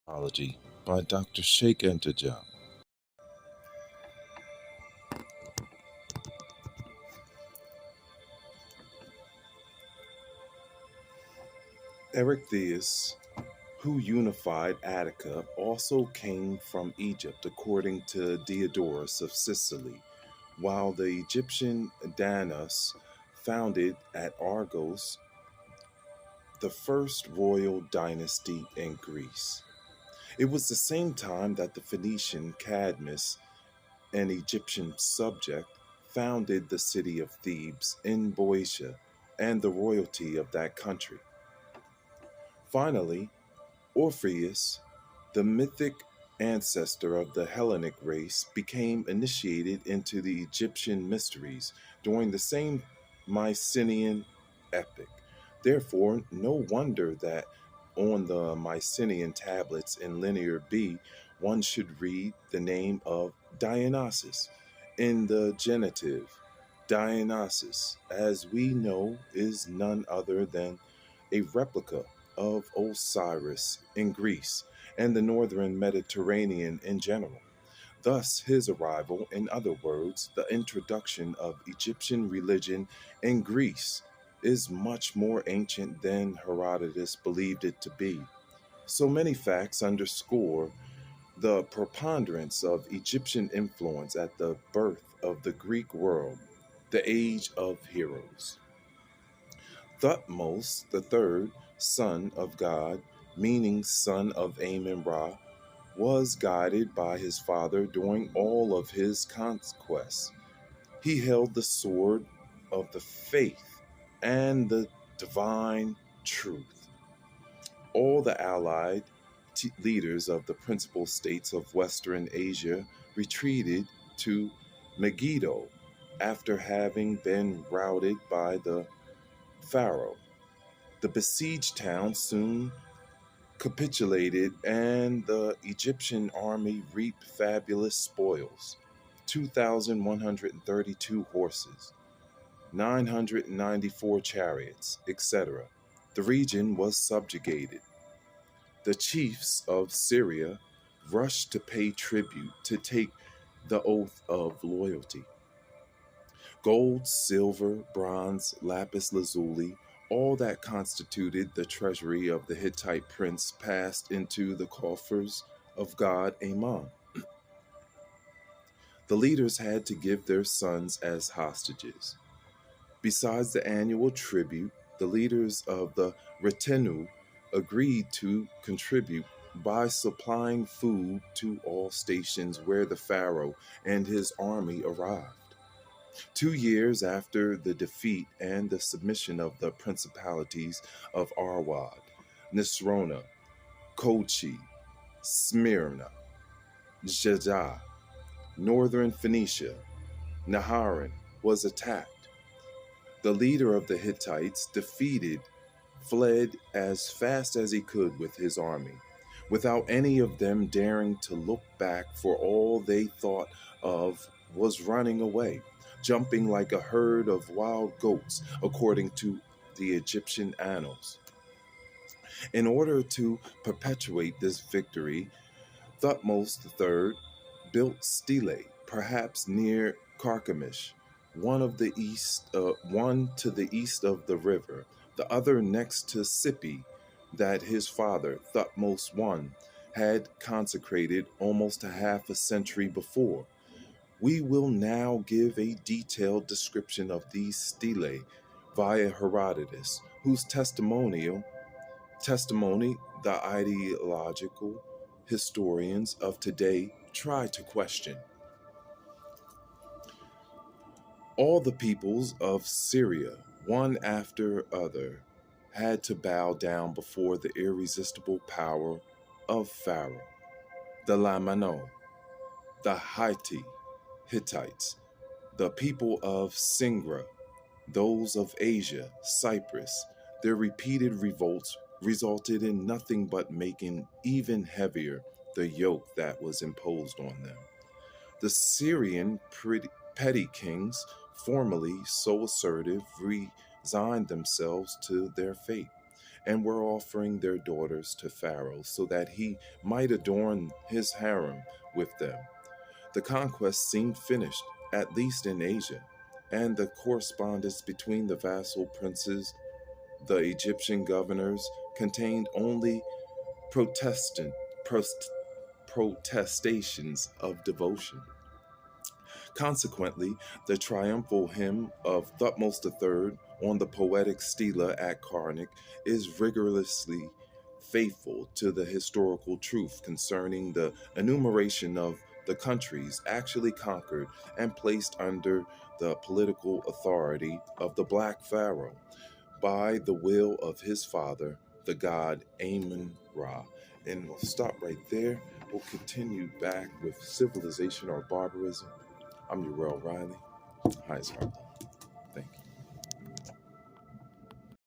Anthropology by Dr. Cheikh Anta Diop. Erechtheus, who unified Attica, also came from Egypt, according to Diodorus of Sicily, while the Egyptian Danos founded at Argos the first royal dynasty in Greece. It was the same time that the Phoenician Cadmus, an Egyptian subject, founded the city of Thebes in Boeotia and the royalty of that country. Finally, Orpheus, the mythic ancestor of the Hellenic race, became initiated into the Egyptian mysteries during the same Mycenaean epic. Therefore, no wonder that on the Mycenaean tablets in Linear B, one should read the name of Dionysus in the genitive. Dionysus, as we know, is none other than a replica of Osiris in Greece and the northern Mediterranean in general. Thus, his arrival, in other words, the introduction of Egyptian religion in Greece, is much more ancient than Herodotus believed it to be. So many facts underscore the preponderance of Egyptian influence at the birth of the Greek world, the age of heroes. Thutmose the third, son of God, meaning son of Amun Ra, was guided by his father during all of his conquests. He held the sword of the faith and the divine truth. All the allied leaders of the principal states of Western Asia retreated to Megiddo after having been routed by the Pharaoh. The besieged town soon capitulated, and the Egyptian army reaped fabulous spoils: 2,132 horses, 994 chariots, etc. The region was subjugated. The chiefs of Syria rushed to pay tribute to take the oath of loyalty. Gold, silver, bronze, lapis lazuli, all that constituted the treasury of the Hittite prince passed into the coffers of god Amon. The leaders had to give their sons as hostages. Besides the annual tribute, the leaders of the retinue agreed to contribute by supplying food to all stations where the Pharaoh and his army arrived. 2 years after the defeat and the submission of the principalities of Arwad, Nisrona, Kochi, Smyrna, Jajah, northern Phoenicia, Naharan was attacked. The leader of the Hittites, defeated, fled as fast as he could with his army, without any of them daring to look back, for all they thought of was running away, jumping like a herd of wild goats, according to the Egyptian annals. In order to perpetuate this victory, Thutmose III built stelae, perhaps near Carchemish, one to the east of the river, the other next to Sippi, that his father, Thutmose I, had consecrated almost a half a century before. We will now give a detailed description of these stelae via Herodotus, whose testimony the ideological historians of today try to question. All the peoples of Syria, one after other, had to bow down before the irresistible power of Pharaoh. The Lamano, the Hittites, the people of Singra, those of Asia, Cyprus, their repeated revolts resulted in nothing but making even heavier the yoke that was imposed on them. The Syrian petty kings, formerly so assertive, resigned themselves to their fate, and were offering their daughters to Pharaoh so that he might adorn his harem with them. The conquest seemed finished, at least in Asia, and the correspondence between the vassal princes, the Egyptian governors, contained only Protestant prost- protestations of devotion. Consequently, the triumphal hymn of Thutmose III on the poetic stela at Karnak is rigorously faithful to the historical truth concerning the enumeration of the countries actually conquered and placed under the political authority of the Black Pharaoh by the will of his father, the god Amun Ra. And we'll stop right there. We'll continue back with civilization or barbarism. I'm Uriel Riley. Hi, Scarlett.